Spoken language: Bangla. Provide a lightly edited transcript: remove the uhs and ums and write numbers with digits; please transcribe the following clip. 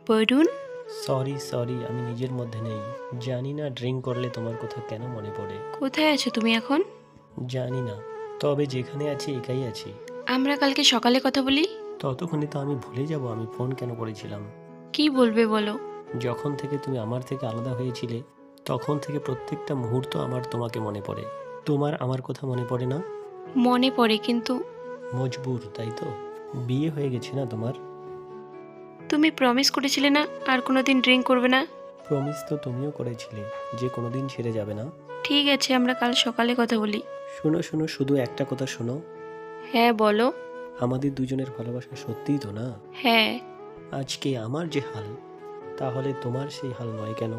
বরুণ, সরি সরি, আমি নিজের মধ্যে নেই। জানি না ড্রিঙ্ক করলে তোমার কথা কেন মনে পড়ে। কোথায় আছো তুমি এখন? জানি না, তবে যেখানে আছি একাই আছি। আমরা কালকে সকালে কথা বলি। ততক্ষণে তো আমি ভুলে যাব আমি ফোন কেন করেছিলাম। কি বলবে বলো। যখন থেকে তুমি আমার থেকে আলাদা হয়েছিলে, তখন থেকে প্রত্যেকটা মুহূর্ত আমার তোমাকে মনে পড়ে। তোমার আমার কথা মনে পড়ে না? মনে পড়ে কিন্তু মজবুর, তাই তো? বিয়ে হয়ে গেছে না তোমার? তুমি প্রমিস করেছিলে না আর কোনোদিন ড্রিঙ্ক করবে না। প্রমিস তো তুমিও করেছিলে যে কোনোদিন ছেড়ে যাবে না। ঠিক আছে, আমরা কাল সকালে কথা বলি। শোনো শোনো, শুধু একটা কথা শোনো। হ্যাঁ বলো। আমাদের দুজনের ভালোবাসা সত্যিই তো না? হ্যাঁ। আজকে আমার যে হাল, তাহলে তোমার সেই হাল নয় কেন?